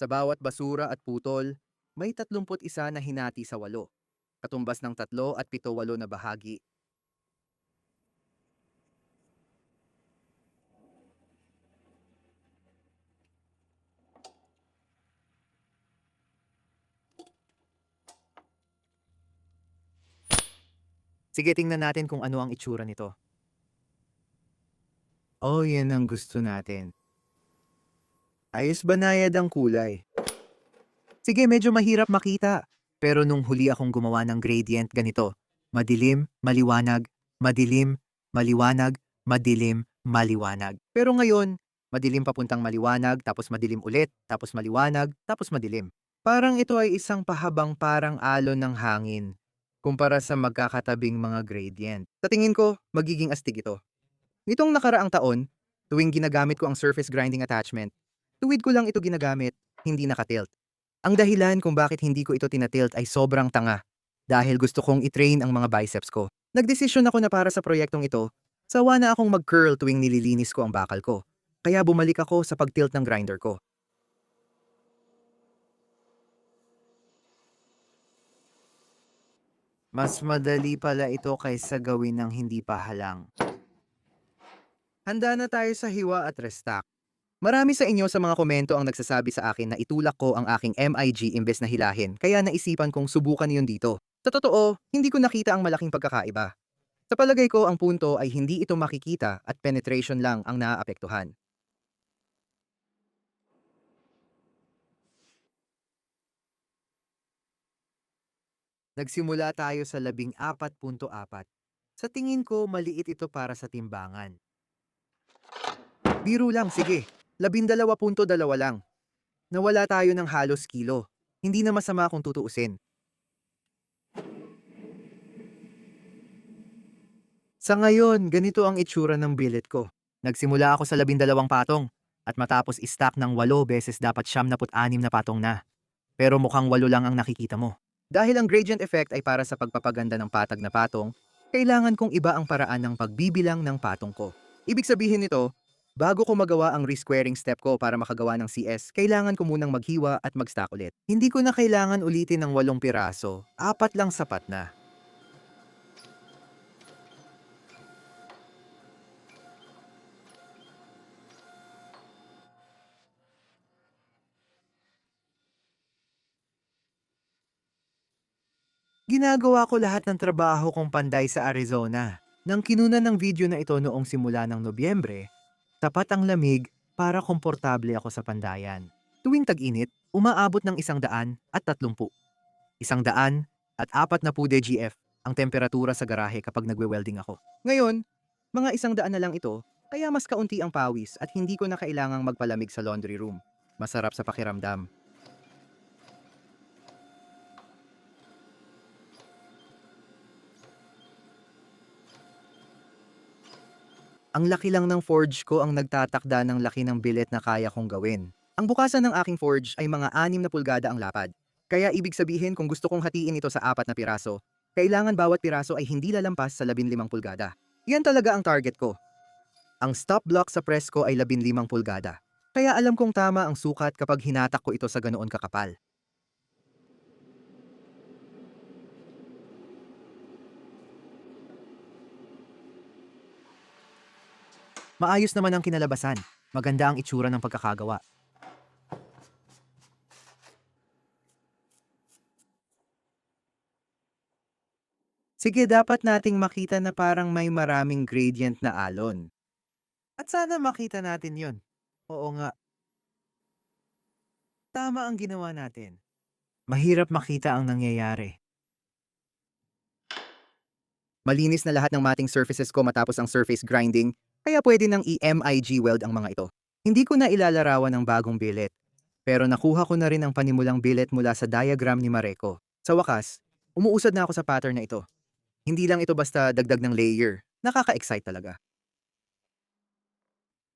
Sa bawat basura at putol, may 31 na hinati sa 8, katumbas ng 3 at 7-8 na bahagi. Sige, tingnan natin kung ano ang itsura nito. Oh, yan ang gusto natin. Ayos banayad ang kulay. Sige, medyo mahirap makita. Pero nung huli akong gumawa ng gradient ganito, madilim, maliwanag, madilim, maliwanag, madilim, maliwanag. Pero ngayon, madilim papuntang maliwanag, tapos madilim ulit, tapos maliwanag, tapos madilim. Parang ito ay isang pahabang parang alon ng hangin kumpara sa magkakatabing mga gradient. Sa tingin ko, magiging astig ito. Nitong nakaraang taon, tuwing ginagamit ko ang surface grinding attachment, tuwid ko lang ito ginagamit, hindi nakatilt. Ang dahilan kung bakit hindi ko ito tinatilt ay sobrang tanga dahil gusto kong i-train ang mga biceps ko. Nagdesisyon ako na para sa proyektong ito, sawa na akong mag-curl tuwing nililinis ko ang bakal ko. Kaya bumalik ako sa pag-tilt ng grinder ko. Mas madali pala ito kaysa gawin ng hindi pa halang. Handa na tayo sa hiwa at restock. Marami sa inyo sa mga komento ang nagsasabi sa akin na itulak ko ang aking MIG imbes na hilahin, kaya naisipan kong subukan yun dito. Sa totoo, hindi ko nakita ang malaking pagkakaiba. Sa palagay ko, ang punto ay hindi ito makikita at penetration lang ang naaapektuhan. Nagsimula tayo sa 14.4. Sa tingin ko, maliit ito para sa timbangan. Biro lang, sige. 12.2 lang. Nawala tayo ng halos kilo. Hindi na masama kung tutuusin. Sa ngayon, ganito ang itsura ng billet ko. Nagsimula ako sa 12 patong at matapos i-stack ng 8 beses dapat 76 na patong na. Pero mukhang 8 lang ang nakikita mo. Dahil ang gradient effect ay para sa pagpapaganda ng patag na patong, kailangan kong iba ang paraan ng pagbibilang ng patong ko. Ibig sabihin nito, bago ko magawa ang resquaring step ko para makagawa ng CS, kailangan ko munang maghiwa at mag-stack ulit. Hindi ko na kailangan ulitin ng 8 piraso, 4 lang sapat na. Ginagawa ko lahat ng trabaho kong panday sa Arizona. Nang kinunan ng video na ito noong simula ng Nobyembre, tapat ang lamig para komportable ako sa pandayan. Tuwing tag-init, umaabot ng 130. 140 DGF ang temperatura sa garahe kapag nagwe-welding ako. Ngayon, mga 100 na lang ito, kaya mas kaunti ang pawis at hindi ko na kailangang magpalamig sa laundry room. Masarap sa pakiramdam. Ang laki lang ng forge ko ang nagtatakda ng laki ng billet na kaya kong gawin. Ang bukasan ng aking forge ay mga 6 na pulgada ang lapad. Kaya ibig sabihin kung gusto kong hatiin ito sa 4 na piraso, kailangan bawat piraso ay hindi lalampas sa 15 pulgada. Yan talaga ang target ko. Ang stop block sa press ko ay 15 pulgada. Kaya alam kong tama ang sukat kapag hinatak ko ito sa ganoon kakapal. Maayos naman ang kinalabasan. Maganda ang itsura ng pagkakagawa. Sige, dapat nating makita na parang may maraming gradient na alon. At sana makita natin yon. Oo nga, tama ang ginawa natin. Mahirap makita ang nangyayari. Malinis na lahat ng mating surfaces ko matapos ang surface grinding, kaya pwede nang i-MIG weld ang mga ito. Hindi ko na ilalarawan ng bagong billet, pero nakuha ko na rin ang panimulang billet mula sa diagram ni Mareko. Sa wakas, umuusad na ako sa pattern na ito. Hindi lang ito basta dagdag ng layer. Nakaka-excite talaga.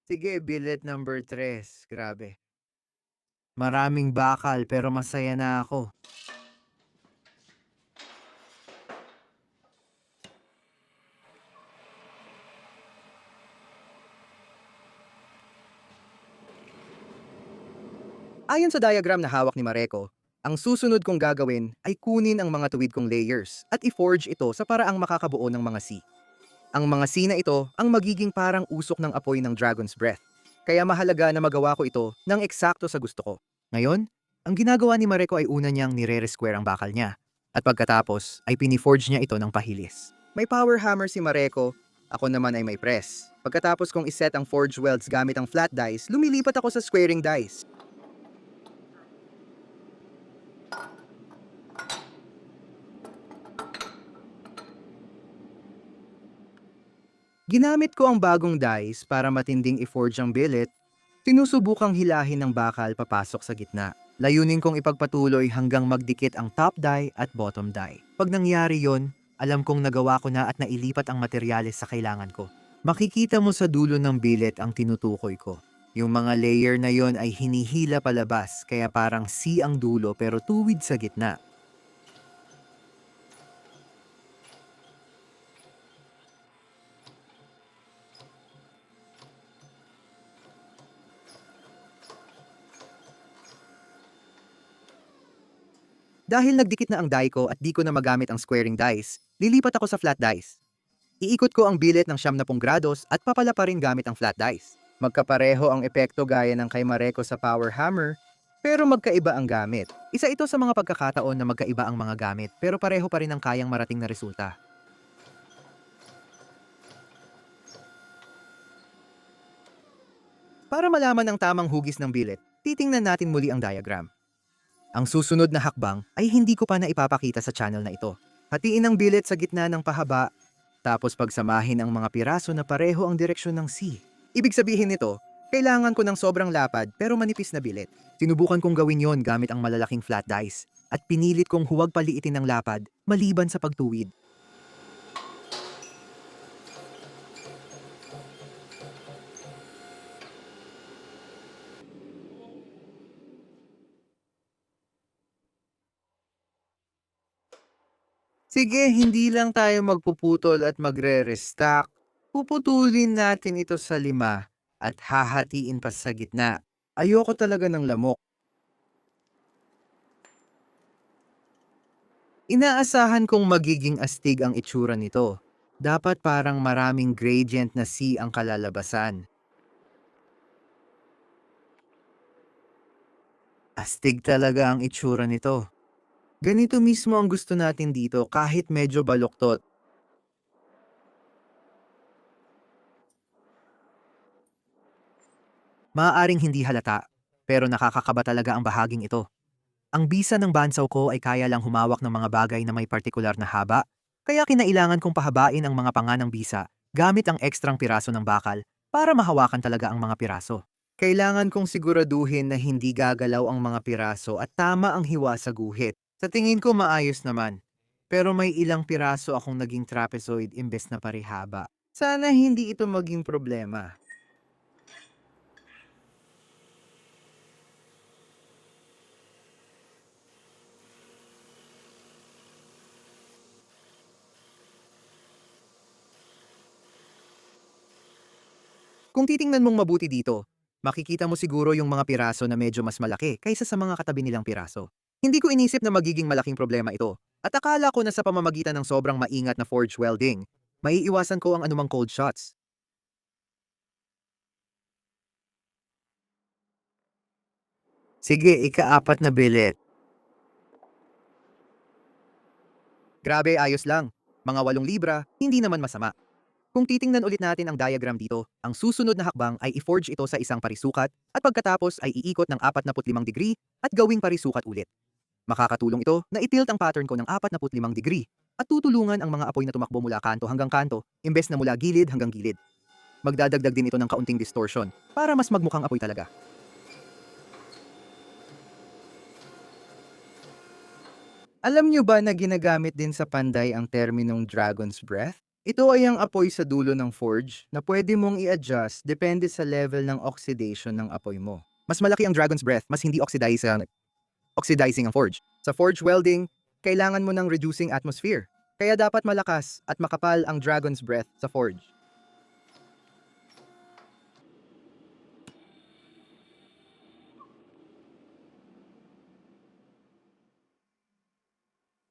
Sige, billet number 3. Grabe. Maraming bakal pero masaya na ako. Ayon sa diagram na hawak ni Mareko, ang susunod kong gagawin ay kunin ang mga tuwid kong layers at i-forge ito sa paraang makakabuo ng mga C. Ang mga C na ito ang magiging parang usok ng apoy ng Dragon's Breath. Kaya mahalaga na magawa ko ito ng eksakto sa gusto ko. Ngayon, ang ginagawa ni Mareko ay una niyang nire-resquare ang bakal niya. At pagkatapos ay piniforge niya ito ng pahilis. May power hammer si Mareko, ako naman ay may press. Pagkatapos kong iset ang forge welds gamit ang flat dice, lumilipat ako sa squaring dice. Ginamit ko ang bagong dice para matinding i-forge ang billet. Sinusubukang hilahin ng bakal papasok sa gitna. Layunin kong ipagpatuloy hanggang magdikit ang top die at bottom die. Pag nangyari yon, alam kong nagawa ko na at nailipat ang materyales sa kailangan ko. Makikita mo sa dulo ng billet ang tinutukoy ko. Yung mga layer na yon ay hinihila palabas kaya parang C ang dulo pero tuwid sa gitna. Dahil nagdikit na ang die ko at di ko na magamit ang squaring dice, lilipat ako sa flat dice. Iikot ko ang billet ng 70 grados at papala pa rin gamit ang flat dice. Magkapareho ang epekto gaya ng kay Mareko sa power hammer, pero magkaiba ang gamit. Isa ito sa mga pagkakataon na magkaiba ang mga gamit pero pareho pa rin ang kayang marating na resulta. Para malaman ang tamang hugis ng billet, titingnan natin muli ang diagram. Ang susunod na hakbang ay hindi ko pa na ipapakita sa channel na ito. Hatiin ang billet sa gitna ng pahaba, tapos pagsamahin ang mga piraso na pareho ang direksyon ng C. Ibig sabihin nito, kailangan ko ng sobrang lapad pero manipis na billet. Sinubukan kong gawin yon gamit ang malalaking flat dice at pinilit kong huwag paliitin ng lapad maliban sa pagtuwid. Sige, hindi lang tayo magpuputol at magre-restock. Puputulin natin ito sa 5 at hahatiin pa sa gitna. Ayoko talaga ng lamok. Inaasahan kong magiging astig ang itsura nito. Dapat parang maraming gradient na C ang kalalabasan. Astig talaga ang itsura nito. Ganito mismo ang gusto natin dito kahit medyo baluktot. Maaaring hindi halata, pero nakakakaba talaga ang bahaging ito. Ang bisa ng bansaw ko ay kaya lang humawak ng mga bagay na may partikular na haba, kaya kinailangan kong pahabain ang mga panga ng bisa gamit ang ekstrang piraso ng bakal para mahawakan talaga ang mga piraso. Kailangan kong siguraduhin na hindi gagalaw ang mga piraso at tama ang hiwa sa guhit. Sa tingin ko maayos naman, pero may ilang piraso akong naging trapezoid imbes na parehaba. Sana hindi ito maging problema. Kung titingnan mong mabuti dito, makikita mo siguro yung mga piraso na medyo mas malaki kaysa sa mga katabi nilang piraso. Hindi ko inisip na magiging malaking problema ito. At akala ko na sa pamamagitan ng sobrang maingat na forge welding, maiiwasan ko ang anumang cold shots. Sige, ika-4 na billet. Grabe, ayos lang. Mga 8 libra, hindi naman masama. Kung titingnan ulit natin ang diagram dito, ang susunod na hakbang ay i-forge ito sa isang parisukat at pagkatapos ay iikot ng 45 degree at gawing parisukat ulit. Makakatulong ito na itilt ang pattern ko ng 45 degree at tutulungan ang mga apoy na tumakbo mula kanto hanggang kanto imbes na mula gilid hanggang gilid. Magdadagdag din ito ng kaunting distortion para mas magmukhang apoy talaga. Alam nyo ba na ginagamit din sa panday ang terminong Dragon's Breath? Ito ay ang apoy sa dulo ng forge na pwede mong i-adjust depende sa level ng oxidation ng apoy mo. Mas malaki ang Dragon's Breath, mas hindi oxidizing ang forge. Sa forge welding, kailangan mo ng reducing atmosphere. Kaya dapat malakas at makapal ang Dragon's Breath sa forge.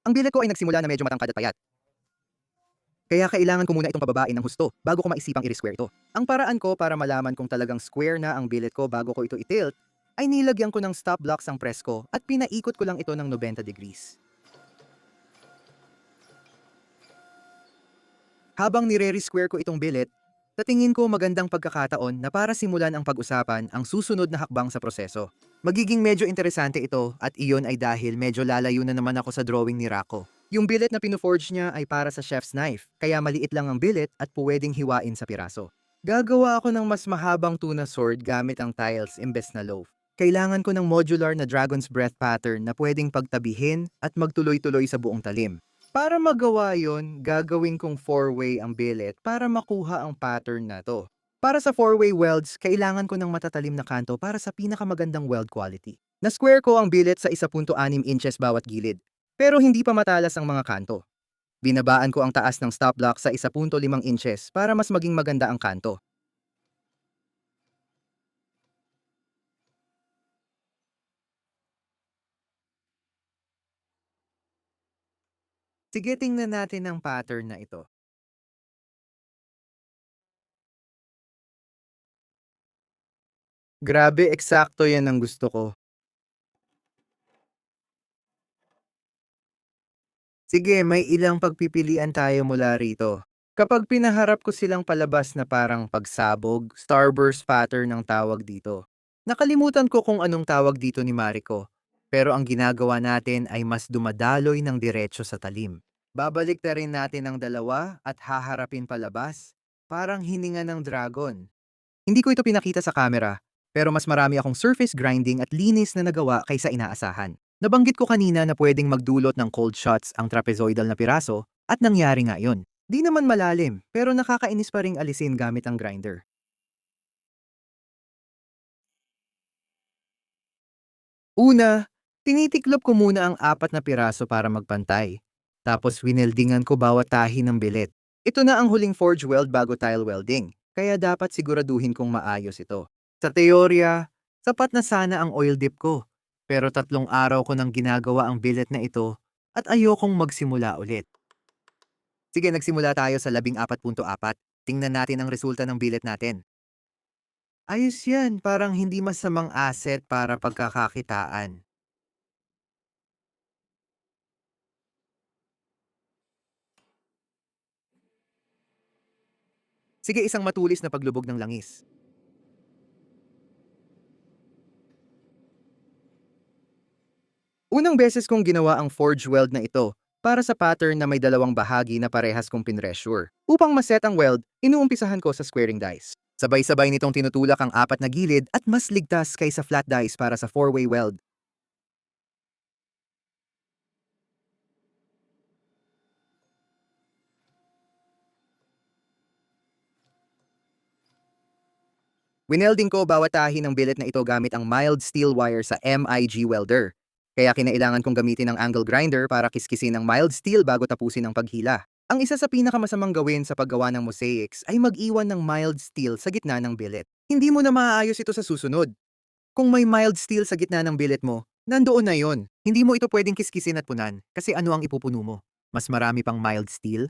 Ang billet ko ay nagsimula na medyo matangkad at payat. Kaya kailangan ko muna itong pababain ng husto bago ko maisipang i-square ito. Ang paraan ko para malaman kung talagang square na ang billet ko bago ko ito i-tilt ay nilagyan ko ng stop blocks ang press ko at pinaikot ko lang ito ng 90 degrees. Habang nire-square ko itong billet, sa tingin ko magandang pagkakataon na para simulan ang pag-usapan ang susunod na hakbang sa proseso. Magiging medyo interesante ito at iyon ay dahil medyo lalayo na naman ako sa drawing ni Rako. Yung billet na pinuforge niya ay para sa chef's knife, kaya maliit lang ang billet at pwedeng hiwain sa piraso. Gagawa ako ng mas mahabang tuna sword gamit ang tiles imbes na loaf. Kailangan ko ng modular na dragon's breath pattern na pwedeng pagtabihin at magtuloy-tuloy sa buong talim. Para magawa yon, gagawin kong four-way ang billet para makuha ang pattern na to. Para sa four-way welds, kailangan ko ng matatalim na kanto para sa pinakamagandang weld quality. Na-square ko ang billet sa 1.6 inches bawat gilid, pero hindi pa matalas ang mga kanto. Binabaan ko ang taas ng stop block sa 1.5 inches para mas maging maganda ang kanto. Sige, tingnan natin ang pattern na ito. Grabe, eksakto yan ang gusto ko. Sige, may ilang pagpipilian tayo mula rito. Kapag pinaharap ko silang palabas na parang pagsabog, starburst pattern ang tawag dito. Nakalimutan ko kung anong tawag dito ni Mariko. Pero ang ginagawa natin ay mas dumadaloy ng diretso sa talim. Babalik na rin natin ang dalawa at haharapin palabas. Parang hininga ng dragon. Hindi ko ito pinakita sa camera, pero mas marami akong surface grinding at linis na nagawa kaysa inaasahan. Nabanggit ko kanina na pwedeng magdulot ng cold shots ang trapezoidal na piraso at nangyari nga yun. Di naman malalim, pero nakakainis pa ring alisin gamit ang grinder. Una, tinitiklop ko muna ang 4 na piraso para magpantay. Tapos wineldingan ko bawat tahi ng bilet. Ito na ang huling forge weld bago tile welding, kaya dapat siguraduhin kong maayos ito. Sa teorya, sapat na sana ang oil dip ko. Pero 3 araw ko nang ginagawa ang billet na ito at ayokong magsimula ulit. Sige, nagsimula tayo sa 14.4. Tingnan natin ang resulta ng billet natin. Ayos yan, parang hindi masamang asset para pagkakakitaan. Sige, isang matulis na paglubog ng langis. Unang beses kong ginawa ang forge weld na ito para sa pattern na may dalawang bahagi na parehas kong pinressure. Upang maset ang weld, inuumpisahan ko sa squaring dice. Sabay-sabay nitong tinutulak ang 4 na gilid at mas ligtas kaysa flat dice para sa four-way weld. Winelding ko bawat tahi ng billet na ito gamit ang mild steel wire sa MIG welder. Kaya kinailangan kong gamitin ang angle grinder para kiskisin ang mild steel bago tapusin ang paghila. Ang isa sa pinakamasamang gawin sa paggawa ng mosaics ay mag-iwan ng mild steel sa gitna ng billet. Hindi mo na maaayos ito sa susunod. Kung may mild steel sa gitna ng billet mo, nandoon na yon. Hindi mo ito pwedeng kiskisin at punan kasi ano ang ipupuno mo? Mas marami pang mild steel?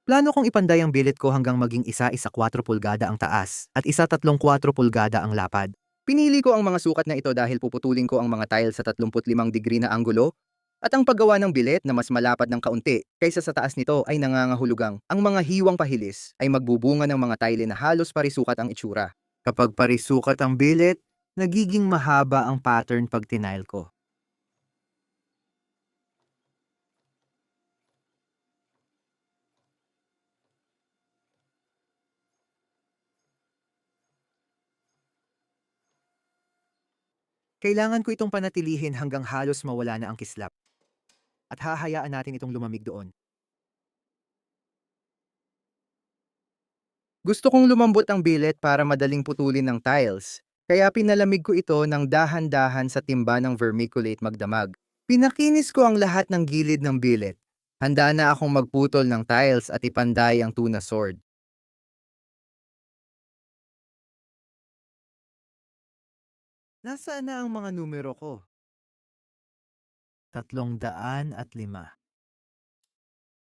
Plano kong ipanday ang billet ko hanggang maging isa 4 pulgada ang taas at isa 4 pulgada ang lapad. Pinili ko ang mga sukat na ito dahil puputulin ko ang mga tile sa 35 degree na anggulo at ang paggawa ng billet na mas malapad ng kaunti kaysa sa taas nito ay nangangahulugang ang mga hiwang pahilis ay magbubunga ng mga tile na halos parisukat ang itsura. Kapag parisukat ang billet, nagiging mahaba ang pattern pag tinile ko. Kailangan ko itong panatilihin hanggang halos mawala na ang kislap at hahayaan natin itong lumamig doon. Gusto kong lumambot ang billet para madaling putulin ng tiles, kaya pinalamig ko ito ng dahan-dahan sa timba ng vermiculate magdamag. Pinakinis ko ang lahat ng gilid ng billet. Handa na akong magputol ng tiles at ipanday ang tuna sword. Nasaan na ang mga numero ko? 305.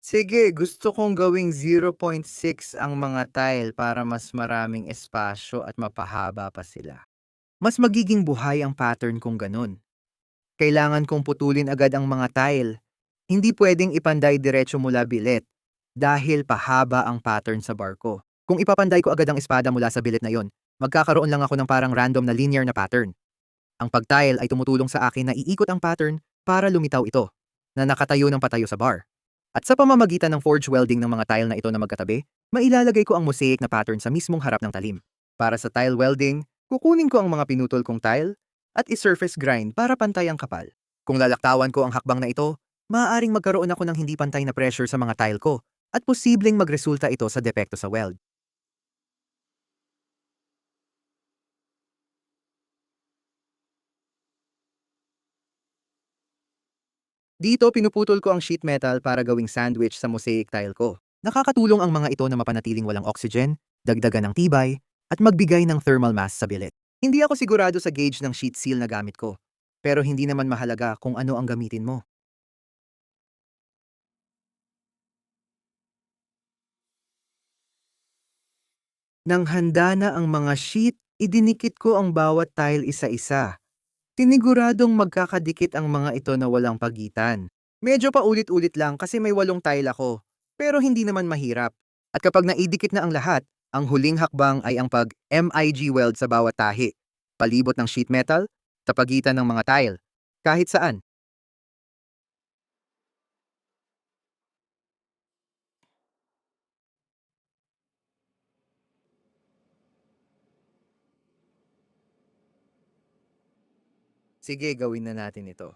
Sige, gusto kong gawing 0.6 ang mga tile para mas maraming espasyo at mapahaba pa sila. Mas magiging buhay ang pattern kung ganun. Kailangan kong putulin agad ang mga tile. Hindi pwedeng ipanday diretso mula bilet dahil pahaba ang pattern sa bar ko. Kung ipapanday ko agad ang espada mula sa bilet na yon, magkakaroon lang ako ng parang random na linear na pattern. Ang pagtile ay tumutulong sa akin na iikot ang pattern para lumitaw ito, na nakatayo ng patayo sa bar. At sa pamamagitan ng forge welding ng mga tile na ito na magkatabi, mailalagay ko ang mosaic na pattern sa mismong harap ng talim. Para sa tile welding, kukunin ko ang mga pinutol kong tile at i-surface grind para pantay ang kapal. Kung lalaktawan ko ang hakbang na ito, maaaring magkaroon ako ng hindi pantay na pressure sa mga tile ko at posibleng magresulta ito sa depekto sa weld. Dito pinuputol ko ang sheet metal para gawing sandwich sa mosaic tile ko. Nakakatulong ang mga ito na mapanatiling walang oxygen, dagdagan ng tibay, at magbigay ng thermal mass sa bilet. Hindi ako sigurado sa gauge ng sheet seal na gamit ko, pero hindi naman mahalaga kung ano ang gamitin mo. Nang handa na ang mga sheet, idinikit ko ang bawat tile isa-isa. Tiniguradong magkakadikit ang mga ito na walang pagitan. Medyo paulit-ulit lang kasi may 8 tile ako, pero hindi naman mahirap. At kapag naidikit na ang lahat, ang huling hakbang ay ang pag-MIG weld sa bawat tahi, palibot ng sheet metal, sa pagitan ng mga tile, kahit saan. Sige, gawin na natin ito.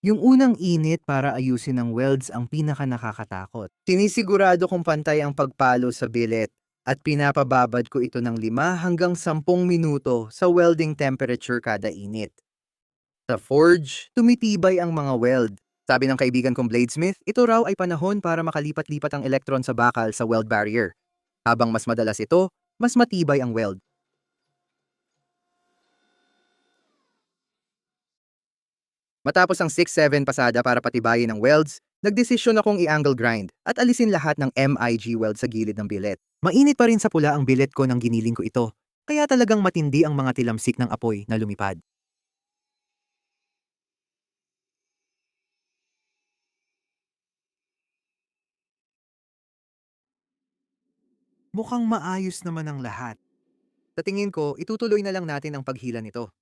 Yung unang init para ayusin ang welds ang pinaka nakakatakot. Sinisigurado kong pantay ang pagpalo sa billet at pinapababad ko ito ng 5 hanggang 10 minuto sa welding temperature kada init. Sa forge, tumitibay ang mga weld. Sabi ng kaibigan kong bladesmith, ito raw ay panahon para makalipat-lipat ang elektron sa bakal sa weld barrier. Habang mas madalas ito, mas matibay ang weld. Matapos ang 6-7 pasada para patibayin ang welds, nagdesisyon akong i-angle grind at alisin lahat ng MIG weld sa gilid ng billet. Mainit pa rin sa pula ang billet ko nang giniling ko ito, kaya talagang matindi ang mga tilamsik ng apoy na lumipad. Mukhang maayos naman ang lahat. Sa tingin ko, itutuloy na lang natin ang paghila nito.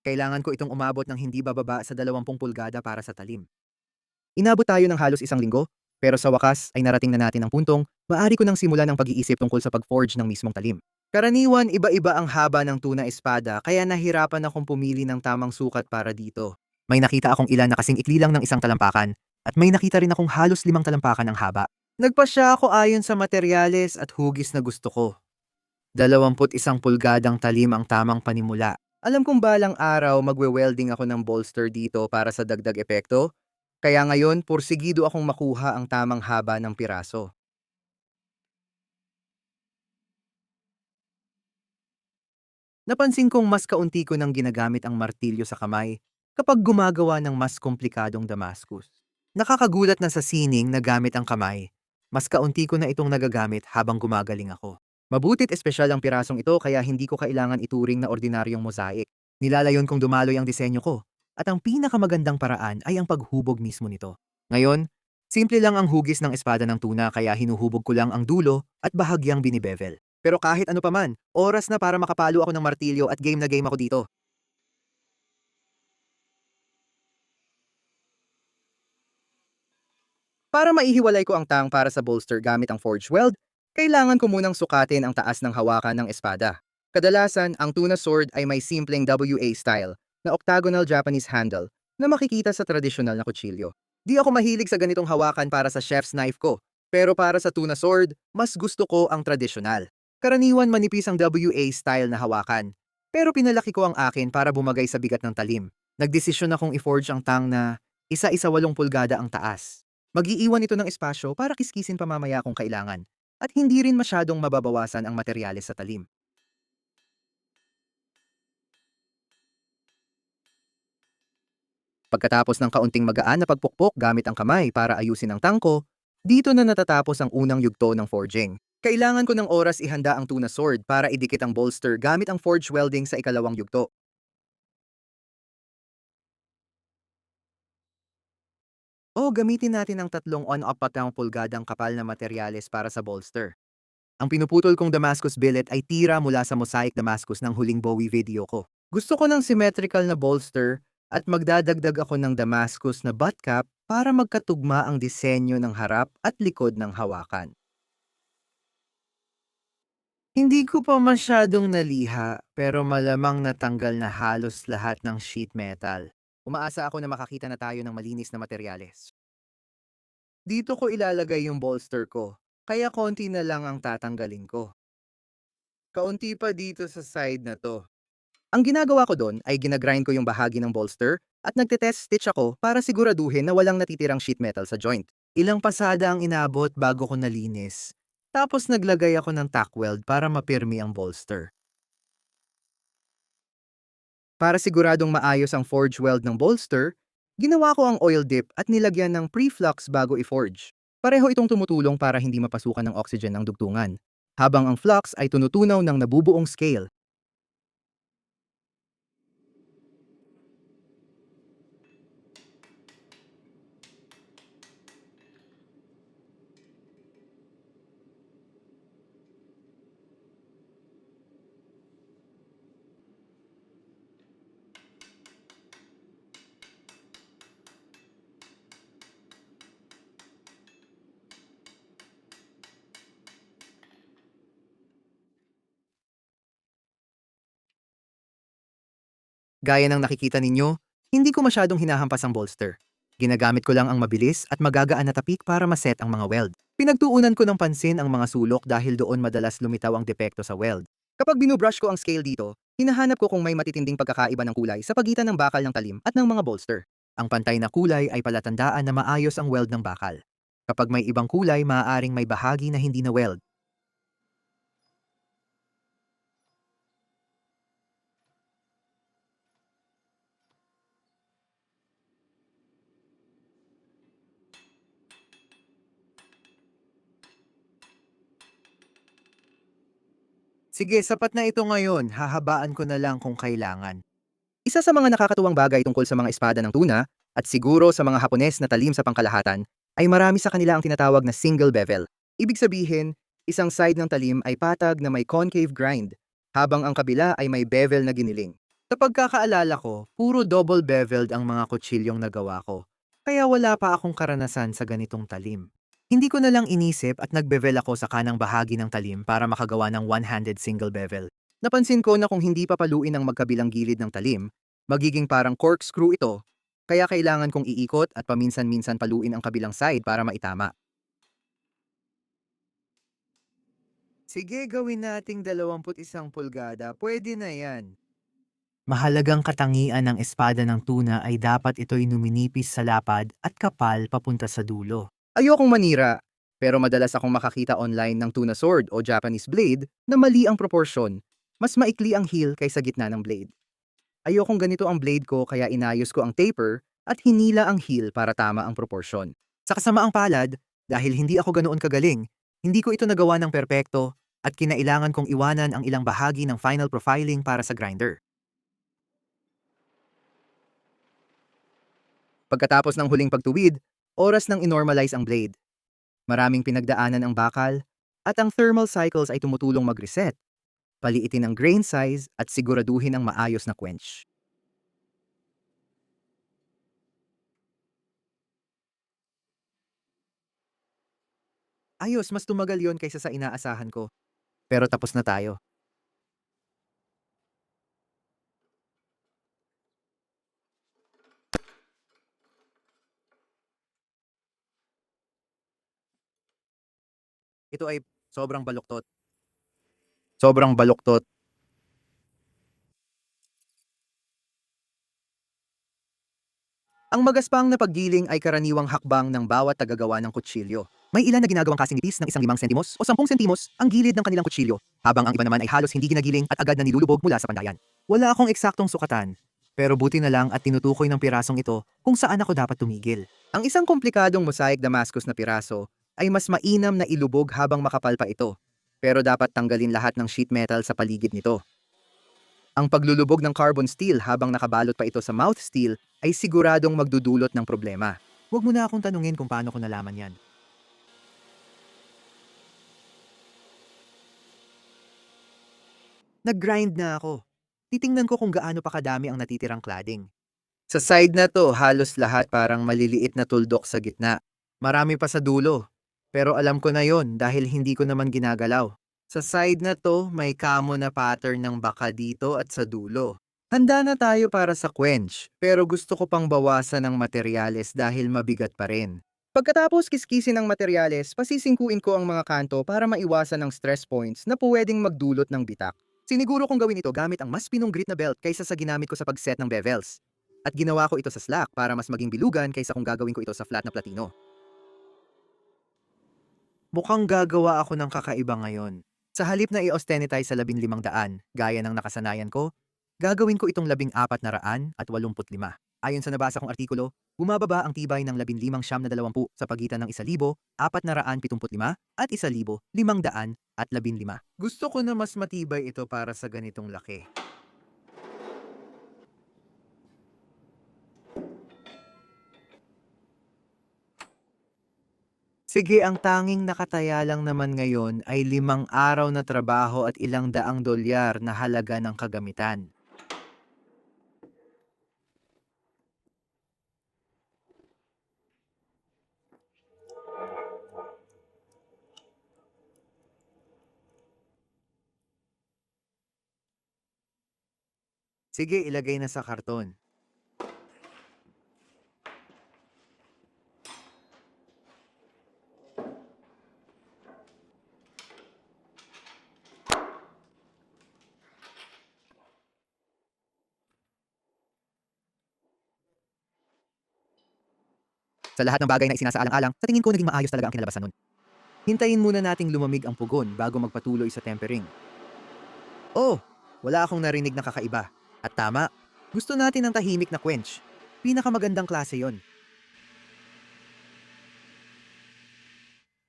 Kailangan ko itong umabot ng hindi bababa sa 20 pulgada para sa talim. Inabot tayo ng halos 1 linggo, pero sa wakas ay narating na natin ang puntong maaari ko nang simulan ang pag-iisip tungkol sa pag-forge ng mismong talim. Karaniwan, iba-iba ang haba ng tuna espada kaya nahirapan akong pumili ng tamang sukat para dito. May nakita akong ilan na kasing ikli lang ng isang talampakan at may nakita rin akong halos 5 talampakan ang haba. Nagpasya ako ayon sa materyales at hugis na gusto ko. 21 pulgadang talim ang tamang panimula. Alam kong balang araw magwe-welding ako ng bolster dito para sa dagdag epekto, kaya ngayon pursigido akong makuha ang tamang haba ng piraso. Napansin kong mas kaunti ko nang ginagamit ang martilyo sa kamay kapag gumagawa ng mas komplikadong Damascus. Nakakagulat na sa sining na gamit ang kamay, mas kaunti ko na itong nagagamit habang gumagaling ako. Mabutit espesyal ang pirasong ito kaya hindi ko kailangan ituring na ordinaryong mosaic. Nilalayon kong dumaloy ang disenyo ko at ang pinakamagandang paraan ay ang paghubog mismo nito. Ngayon, simple lang ang hugis ng espada ng tuna kaya hinuhubog ko lang ang dulo at bahagyang binibevel. Pero kahit ano paman, oras na para makapalo ako ng martilyo at game na game ako dito. Para maihiwalay ko ang tang para sa bolster gamit ang forge weld, kailangan ko munang sukatin ang taas ng hawakan ng espada. Kadalasan, ang tuna sword ay may simpleng WA style na octagonal Japanese handle na makikita sa tradisyonal na kutsilyo. Di ako mahilig sa ganitong hawakan para sa chef's knife ko, pero para sa tuna sword, mas gusto ko ang tradisyonal. Karaniwan manipis ang WA style na hawakan. Pero pinalaki ko ang akin para bumagay sa bigat ng talim. Nagdesisyon akong i-forge ang tang na isa-isa 8 pulgada ang taas. Mag-iiwan ito ng espasyo para kiskisin pa mamaya kung kailangan. At hindi rin masyadong mababawasan ang materyales sa talim. Pagkatapos ng kaunting magaan na pagpukpok gamit ang kamay para ayusin ang tangko, dito na natatapos ang unang yugto ng forging. Kailangan ko ng oras ihanda ang tuna sword para idikit ang bolster gamit ang forge welding sa ikalawang yugto. O gamitin natin ang tatlong on-up-pulgadang kapal na materyales para sa bolster. Ang pinuputol kong Damascus billet ay tira mula sa Mosaic Damascus ng huling Bowie video ko. Gusto ko ng symmetrical na bolster at magdadagdag ako ng Damascus na butt cap para magkatugma ang disenyo ng harap at likod ng hawakan. Hindi ko pa masyadong naliha pero malamang natanggal na halos lahat ng sheet metal. Umaasa ako na makakita na tayo ng malinis na materyales. Dito ko ilalagay yung bolster ko, kaya konti na lang ang tatanggalin ko. Kaunti pa dito sa side na to. Ang ginagawa ko doon ay ginagrind ko yung bahagi ng bolster at nagte-test stitch ako para siguraduhin na walang natitirang sheet metal sa joint. Ilang pasada ang inabot bago ko nalinis. Tapos naglagay ako ng tack weld para mapirmi ang bolster. Para siguradong maayos ang forge weld ng bolster, ginawa ko ang oil dip at nilagyan ng pre-flux bago i-forge. Pareho itong tumutulong para hindi mapasukan ng oxygen ang dugtungan, habang ang flux ay tunutunaw ng nabubuong scale. Gaya ng nakikita ninyo, hindi ko masyadong hinahampas ang bolster. Ginagamit ko lang ang mabilis at magagaan na tapik para maset ang mga weld. Pinagtuunan ko ng pansin ang mga sulok dahil doon madalas lumitaw ang depekto sa weld. Kapag binubrush ko ang scale dito, hinahanap ko kung may matitinding pagkakaiba ng kulay sa pagitan ng bakal ng talim at ng mga bolster. Ang pantay na kulay ay palatandaan na maayos ang weld ng bakal. Kapag may ibang kulay, maaaring may bahagi na hindi na weld. Sige, sapat na ito ngayon. Hahabaan ko na lang kung kailangan. Isa sa mga nakakatuwang bagay tungkol sa mga espada ng tuna, at siguro sa mga Hapones na talim sa pangkalahatan, ay marami sa kanila ang tinatawag na single bevel. Ibig sabihin, isang side ng talim ay patag na may concave grind, habang ang kabila ay may bevel na giniling. Sa pagkakaalala ko, puro double beveled ang mga kutsilyong nagawa ko, kaya wala pa akong karanasan sa ganitong talim. Hindi ko na lang inisip at nagbevel ako sa kanang bahagi ng talim para makagawa ng one-handed single bevel. Napansin ko na kung hindi papaluin ang magkabilang gilid ng talim, magiging parang corkscrew ito, kaya kailangan kong iikot at paminsan-minsan paluin ang kabilang side para maitama. Sige, gawin nating 21 pulgada. Pwede na yan. Mahalagang katangian ng espada ng tuna ay dapat ito'y numinipis sa lapad at kapal papunta sa dulo. Ayokong manira, pero madalas akong makakita online ng tuna sword o Japanese blade na mali ang proporsyon. Mas maikli ang heel kaysa gitna ng blade. Ayokong ganito ang blade ko kaya inayos ko ang taper at hinila ang heel para tama ang proporsyon. Sa kasamaang palad, dahil hindi ako ganoon kagaling, hindi ko ito nagawa ng perpekto at kinailangan kong iwanan ang ilang bahagi ng final profiling para sa grinder. Pagkatapos ng huling pagtuwid, oras nang inormalize ang blade. Maraming pinagdaanan ang bakal at ang thermal cycles ay tumutulong mag-reset, paliitin ang grain size at siguraduhin ang maayos na quench. Ayos, mas tumagal yon kaysa sa inaasahan ko. Pero tapos na tayo. Ito ay sobrang baluktot. Sobrang baluktot. Ang magaspang na paggiling ay karaniwang hakbang ng bawat tagagawa ng kutsilyo. May ilan na ginagawang kasing nipis ng 5 sentimos o 10 sentimos ang gilid ng kanilang kutsilyo, habang ang iba naman ay halos hindi ginagiling at agad na nilulubog mula sa pandayan. Wala akong eksaktong sukatan, pero buti na lang at tinutukoy ng pirasong ito kung saan ako dapat tumigil. Ang isang komplikadong mosaic Damascus na piraso ay mas mainam na ilubog habang makapal pa ito, pero dapat tanggalin lahat ng sheet metal sa paligid nito. Ang paglulubog ng carbon steel habang nakabalot pa ito sa mouth steel ay siguradong magdudulot ng problema. Huwag mo na akong tanungin kung paano ko nalaman yan. Nag-grind na ako. Titingnan ko kung gaano pa kadami ang natitirang cladding. Sa side na to, halos lahat parang maliliit na tuldok sa gitna. Marami pa sa dulo. Pero alam ko na yon dahil hindi ko naman ginagalaw. Sa side na to, may kamo na pattern ng baka dito at sa dulo. Handa na tayo para sa quench, pero gusto ko pang bawasan ng materyales dahil mabigat pa rin. Pagkatapos kiskisin ng materyales, pasisingkuin ko ang mga kanto para maiwasan ng stress points na pwedeng magdulot ng bitak. Siniguro kong gawin ito gamit ang mas pinong grit na belt kaysa sa ginamit ko sa pagset ng bevels. At ginawa ko ito sa slack para mas maging bilugan kaysa kung gagawin ko ito sa flat na platino. Mukhang gagawa ako ng kakaiba ngayon. Sa halip na i-austenitize sa 1,500, gaya ng nakasanayan ko, gagawin ko itong 485. Ayon sa nabasa kong artikulo, bumababa ang tibay ng 15,920 sa pagitan ng 1,475 at 1,515. Gusto ko na mas matibay ito para sa ganitong laki. Sige, ang tanging nakataya lang naman ngayon ay 5 araw na trabaho at ilang daang dolyar na halaga ng kagamitan. Sige, ilagay na sa karton. Sa lahat ng bagay na isinasaalang-alang, sa tingin ko naging maayos talaga ang kinalabasan nun. Hintayin muna nating lumamig ang pugon bago magpatuloy sa tempering. Oh, wala akong narinig na kakaiba. At tama, gusto natin ng tahimik na quench. Pinakamagandang klase yon.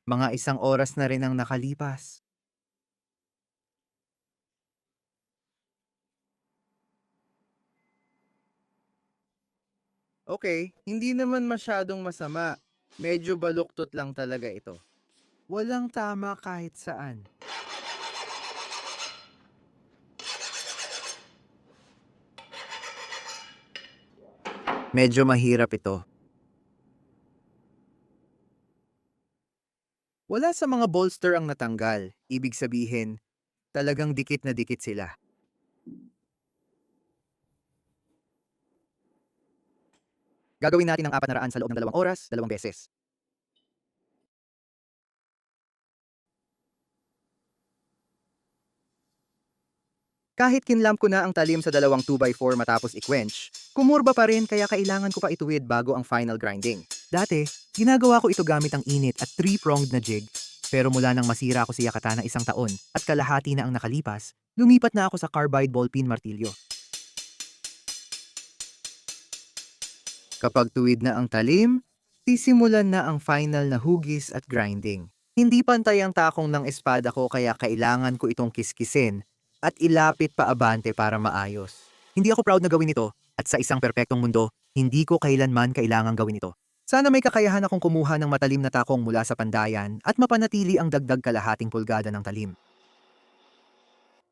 Mga 1 oras na rin ang nakalipas. Okay, hindi naman masyadong masama. Medyo baluktot lang talaga ito. Walang tama kahit saan. Medyo mahirap ito. Wala sa mga bolster ang natanggal. Ibig sabihin, talagang dikit na dikit sila. Gagawin natin ang 400 sa loob ng 2 oras, 2 beses. Kahit kinlamp ko na ang talim sa dalawang 2x4 matapos i-quench, kumurba pa rin kaya kailangan ko pa ituwid bago ang final grinding. Dati, ginagawa ko ito gamit ang init at 3-pronged na jig, pero mula nang masira ko si Yakata na 1 taon at kalahati na ang nakalipas, lumipat na ako sa carbide ballpeen martilyo. Kapag tuwid na ang talim, sisimulan na ang final na hugis at grinding. Hindi pantay ang takong ng espada ko kaya kailangan ko itong kiskisin at ilapit pa abante para maayos. Hindi ako proud na gawin ito at sa isang perpektong mundo, hindi ko kailanman kailangang gawin ito. Sana may kakayahan akong kumuha ng matalim na takong mula sa pandayan at mapanatili ang dagdag kalahating pulgada ng talim.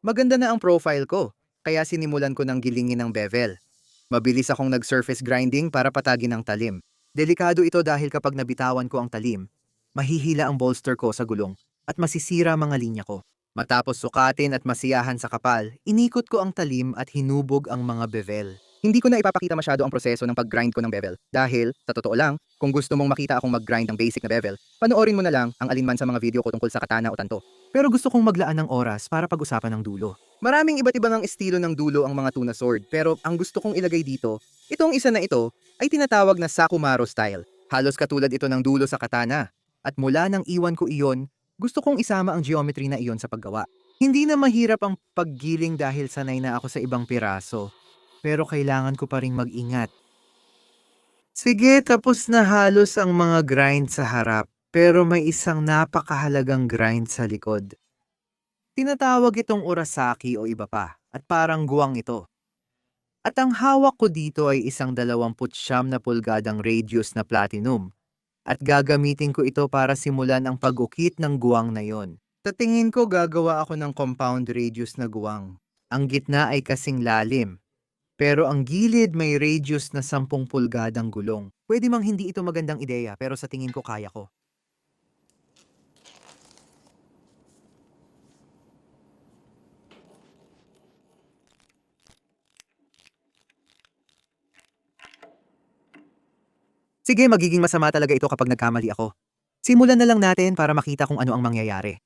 Maganda na ang profile ko, kaya sinimulan ko ng gilingin ng bevel. Mabilis akong nag-surface grinding para patagin ang talim. Delikado ito dahil kapag nabitawan ko ang talim, mahihila ang bolster ko sa gulong at masisira mga linya ko. Matapos sukatin at masiyahan sa kapal, inikot ko ang talim at hinubog ang mga bevel. Hindi ko na ipapakita masyado ang proseso ng pag-grind ko ng bevel. Dahil, sa totoo lang, kung gusto mong makita akong mag-grind ng basic na bevel, panoorin mo na lang ang alinman sa mga video ko tungkol sa katana o tanto. Pero gusto kong maglaan ng oras para pag-usapan ng dulo. Maraming iba't ibang ang estilo ng dulo ang mga tuna sword, pero ang gusto kong ilagay dito, itong isa na ito, ay tinatawag na Sakumaro style. Halos katulad ito ng dulo sa katana. At mula nang iwan ko iyon, gusto kong isama ang geometry na iyon sa paggawa. Hindi na mahirap ang paggiling dahil sanay na ako sa ibang piraso. Pero kailangan ko pa ring mag-ingat. Sige, tapos na halos ang mga grind sa harap, pero may isang napakahalagang grind sa likod. Tinatawag itong Urasaki o iba pa, at parang guwang ito. At ang hawak ko dito ay isang 29 na pulgadang radius na platinum, at gagamitin ko ito para simulan ang pag-ukit ng guwang na yon. Sa tingin ko gagawa ako ng compound radius na guwang. Ang gitna ay kasing lalim, pero ang gilid may radius na 10 pulgadang gulong. Pwede mang hindi ito magandang ideya pero sa tingin ko kaya ko. Sige, magiging masama talaga ito kapag nagkamali ako. Simulan na lang natin para makita kung ano ang mangyayari.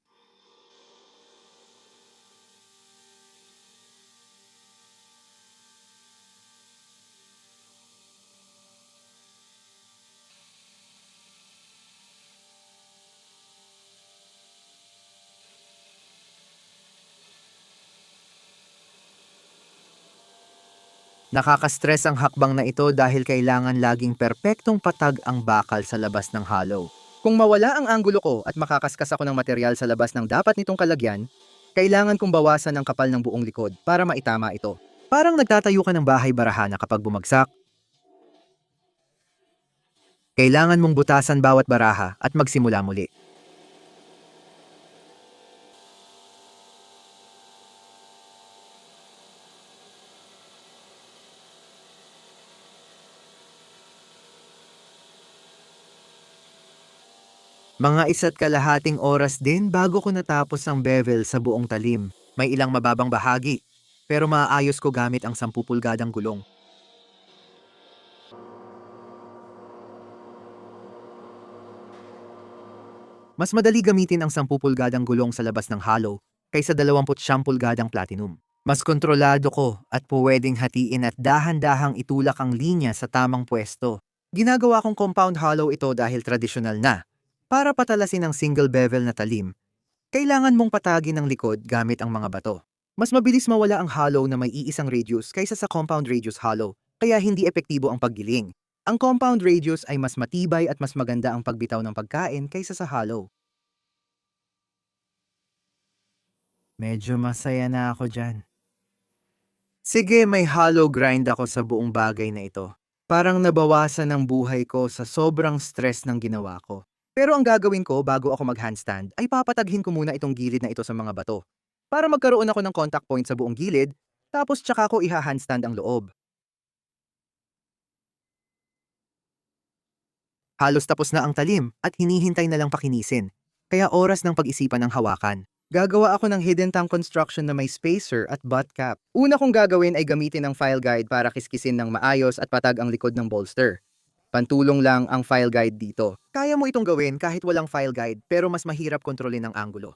Nakaka-stress ang hakbang na ito dahil kailangan laging perpektong patag ang bakal sa labas ng hollow. Kung mawala ang anggulo ko at makakaskas ako ng material sa labas ng dapat nitong kalagyan, kailangan kong bawasan ang kapal ng buong likod para maitama ito. Parang nagtatayo ka ng bahay baraha na kapag bumagsak, kailangan mong butasan bawat baraha at magsimula muli. Mga 1.5 oras din bago ko natapos ang bevel sa buong talim. May ilang mababang bahagi, pero maaayos ko gamit ang 10 pulgadang gulong. Mas madali gamitin ang 10 pulgadang gulong sa labas ng hollow kaysa 29 pulgadang platinum. Mas kontrolado ko at pwedeng hatiin at dahan-dahang itulak ang linya sa tamang pwesto. Ginagawa kong compound hollow ito dahil tradisyonal na. Para patalasin ang single bevel na talim, kailangan mong patagin ang likod gamit ang mga bato. Mas mabilis mawala ang hollow na may iisang radius kaysa sa compound radius hollow, kaya hindi epektibo ang paggiling. Ang compound radius ay mas matibay at mas maganda ang pagbitaw ng pagkain kaysa sa hollow. Medyo masaya na ako dyan. Sige, may hollow grind ako sa buong bagay na ito. Parang nabawasan ang buhay ko sa sobrang stress ng ginawa ko. Pero ang gagawin ko bago ako mag-handstand ay papataghin ko muna itong gilid na ito sa mga bato. Para magkaroon ako ng contact point sa buong gilid, tapos tsaka ko iha-handstand ang loob. Halos tapos na ang talim at hinihintay na lang pakinisin. Kaya oras ng pag-isipan ng hawakan. Gagawa ako ng hidden tank construction na may spacer at butt cap. Una kong gagawin ay gamitin ang file guide para kiskisin ng maayos at patag ang likod ng bolster. Pantulong lang ang file guide dito. Kaya mo itong gawin kahit walang file guide pero mas mahirap kontrolin ang anggulo.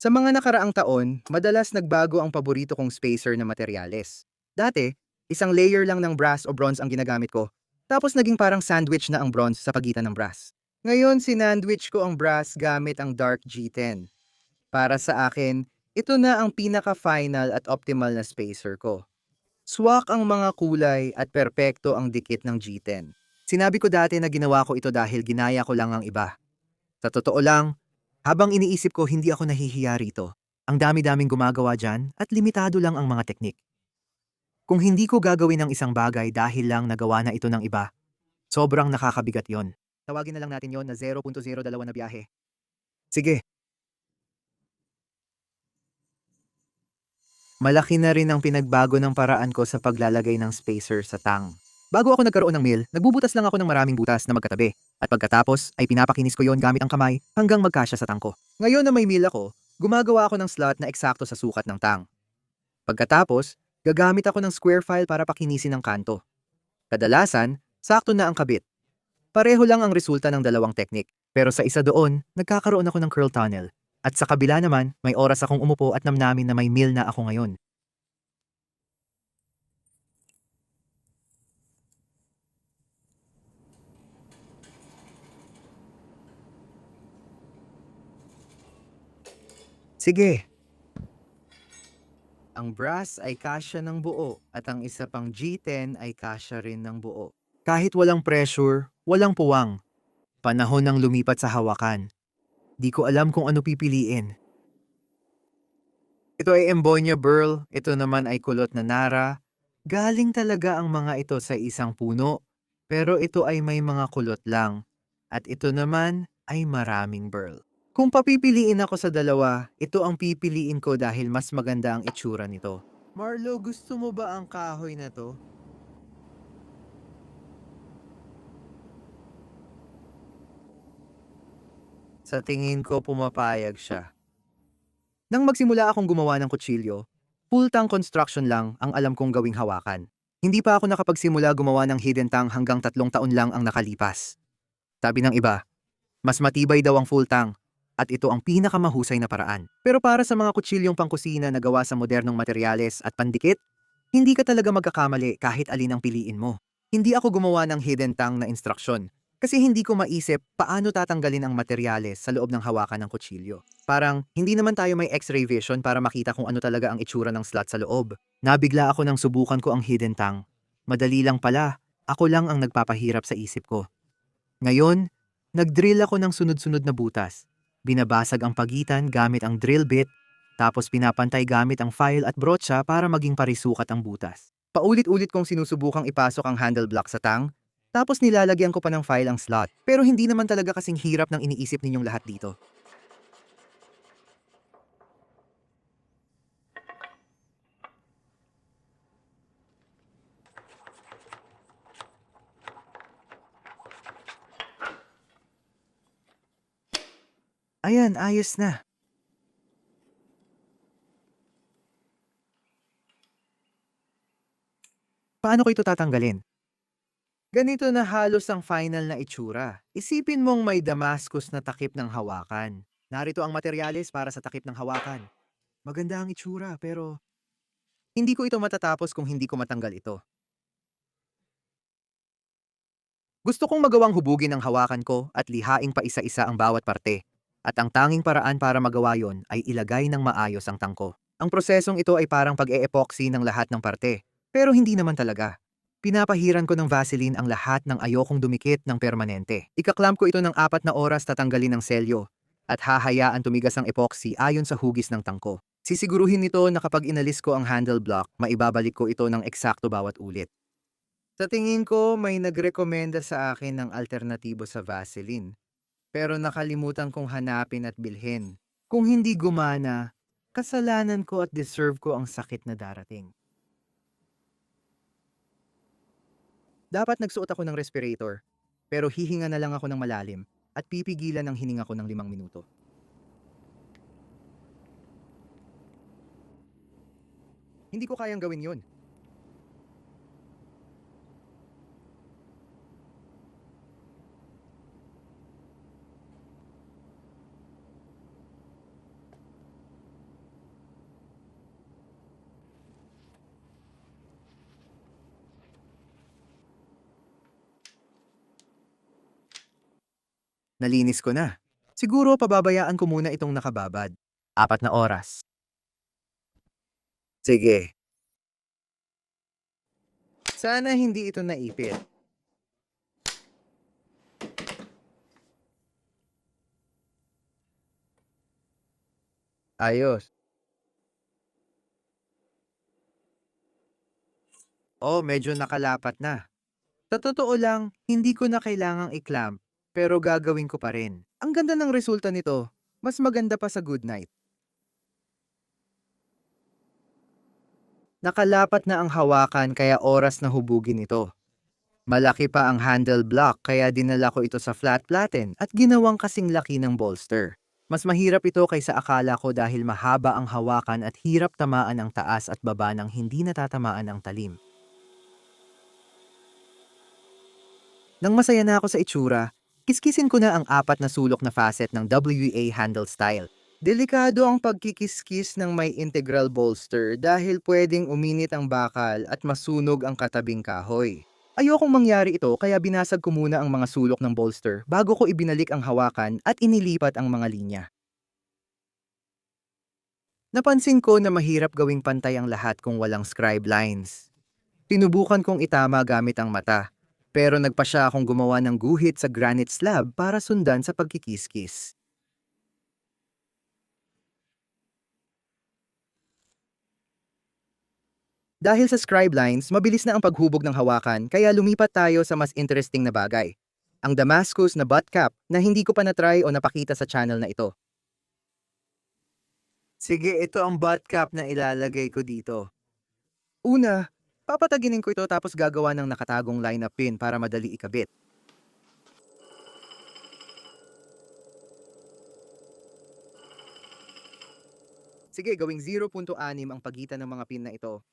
Sa mga nakaraang taon, madalas nagbago ang paborito kong spacer na materyales. Dati, isang layer lang ng brass o bronze ang ginagamit ko, tapos naging parang sandwich na ang bronze sa pagitan ng brass. Ngayon, sinandwich ko ang brass gamit ang Dark G10. Para sa akin, ito na ang pinaka-final at optimal na spacer ko. Swak ang mga kulay at perpekto ang dikit ng G10. Sinabi ko dati na ginawa ko ito dahil ginaya ko lang ang iba. Sa totoo lang, habang iniisip ko hindi ako nahihiya rito. Ang dami-daming gumagawa dyan at limitado lang ang mga teknik. Kung hindi ko gagawin ang isang bagay dahil lang nagawa na ito ng iba, sobrang nakakabigat yon. Tawagin na lang natin yon na 0.02 na biyahe. Sige, malaki na rin ang pinagbago ng paraan ko sa paglalagay ng spacer sa tang. Bago ako nagkaroon ng mill, nagbubutas lang ako ng maraming butas na magkatabi. At pagkatapos ay pinapakinis ko yon gamit ang kamay hanggang magkasya sa tangko. Ngayon na may meal ako, gumagawa ako ng slot na eksakto sa sukat ng tang. Pagkatapos, gagamit ako ng square file para pakinisin ang kanto. Kadalasan, sakto na ang kabit. Pareho lang ang resulta ng dalawang teknik. Pero sa isa doon, nagkakaroon ako ng curl tunnel. At sa kabila naman, may oras akong umupo at namnamin na may meal na ako ngayon. Sige. Ang brass ay kasya ng buo at ang isa pang G10 ay kasya rin ng buo. Kahit walang pressure, walang puwang. Panahon ng lumipat sa hawakan. Di ko alam kung ano pipiliin. Ito ay Embonia Burl, ito naman ay kulot na Nara. Galing talaga ang mga ito sa isang puno, pero ito ay may mga kulot lang. At ito naman ay maraming burl. Kung papipiliin ako sa dalawa, ito ang pipiliin ko dahil mas maganda ang itsura nito. Marlo, gusto mo ba ang kahoy na to? Sa tingin ko pumapayag siya. Nang magsimula akong gumawa ng kutsilyo, full-tang construction lang ang alam kong gawing hawakan. Hindi pa ako nakapagsimula gumawa ng hidden tang hanggang 3 taon lang ang nakalipas. Sabi ng iba, mas matibay daw ang full-tang at ito ang pinakamahusay na paraan. Pero para sa mga kutsilyong pangkusina na gawa sa modernong materyales at pandikit, hindi ka talaga magkakamali kahit alin ang piliin mo. Hindi ako gumawa ng hidden tang na instruksyon kasi hindi ko maisip paano tatanggalin ang materyales sa loob ng hawakan ng kutsilyo. Parang hindi naman tayo may x-ray vision para makita kung ano talaga ang itsura ng slot sa loob. Nabigla ako nang subukan ko ang hidden tang. Madali lang pala, ako lang ang nagpapahirap sa isip ko. Ngayon, nag-drill ako ng sunod-sunod na butas. Binabasag ang pagitan gamit ang drill bit, tapos pinapantay gamit ang file at brotsa para maging parisukat ang butas. Paulit-ulit kong sinusubukang ipasok ang handle block sa tang, tapos nilalagyan ko pa ng file ang slot. Pero hindi naman talaga kasing hirap ng iniisip ninyong lahat dito. Ayan, ayos na. Paano ko ito tatanggalin? Ganito na halos ang final na itsura. Isipin mong may Damascus na takip ng hawakan. Narito ang materyales para sa takip ng hawakan. Maganda ang itsura pero hindi ko ito matatapos kung hindi ko matanggal ito. Gusto kong magawang hubugin ang hawakan ko at lihaing pa isa-isa ang bawat parte. At ang tanging paraan para magawa yon ay ilagay ng maayos ang tangko. Ang prosesong ito ay parang pag-e-epoxy ng lahat ng parte. Pero hindi naman talaga. Pinapahiran ko ng Vaseline ang lahat ng ayokong dumikit ng permanente. Ikaklamp ko ito ng 4 na oras tatanggalin ng selyo at hahayaan tumigas ang epoxy ayon sa hugis ng tangko. Sisiguruhin nito na kapag inalis ko ang handle block, maibabalik ko ito ng eksakto bawat ulit. Sa tingin ko, may nagrekomenda sa akin ng alternatibo sa Vaseline. Pero nakalimutan kong hanapin at bilhin. Kung hindi gumana, kasalanan ko at deserve ko ang sakit na darating. Dapat nagsuot ako ng respirator, pero hihinga na lang ako ng malalim at pipigilan ang hininga ko ng 5 minuto. Hindi ko kayang gawin yun. Nalinis ko na. Siguro pababayaan ko muna itong nakababad. 4 na oras. Sige. Sana hindi ito naipit. Ayos. Oh, medyo nakalapat na. Sa totoo lang, hindi ko na kailangang i-clamp, pero gagawin ko pa rin. Ang ganda ng resulta nito. Mas maganda pa sa Goodnight. Nakalapat na ang hawakan kaya oras na hubugin ito. Malaki pa ang handle block kaya dinala ko ito sa flat platen at ginawang kasing laki ng bolster. Mas mahirap ito kaysa akala ko dahil mahaba ang hawakan at hirap tamaan ang taas at baba ng hindi natatamaan ang talim. Nang masaya na ako sa itsura, kiskisin ko na ang apat na sulok na facet ng WA handle style. Delikado ang pagkikiskis ng may integral bolster dahil pwedeng uminit ang bakal at masunog ang katabing kahoy. Ayokong mangyari ito kaya binasag ko muna ang mga sulok ng bolster bago ko ibinalik ang hawakan at inilipat ang mga linya. Napansin ko na mahirap gawing pantay ang lahat kung walang scribe lines. Sinubukan kong itama gamit ang mata, pero nagpa siya akong gumawa ng guhit sa granite slab para sundan sa pagkikiskis. Dahil sa scribe lines, mabilis na ang paghubog ng hawakan kaya lumipat tayo sa mas interesting na bagay. Ang Damascus na butt cap na hindi ko pa na-try o napakita sa channel na ito. Sige, ito ang butt cap na ilalagay ko dito. Una, papataginin ko ito tapos gagawa ng nakatagong lineup pin para madali ikabit. Sige, gawing 0.6 ang pagitan ng mga pin na ito.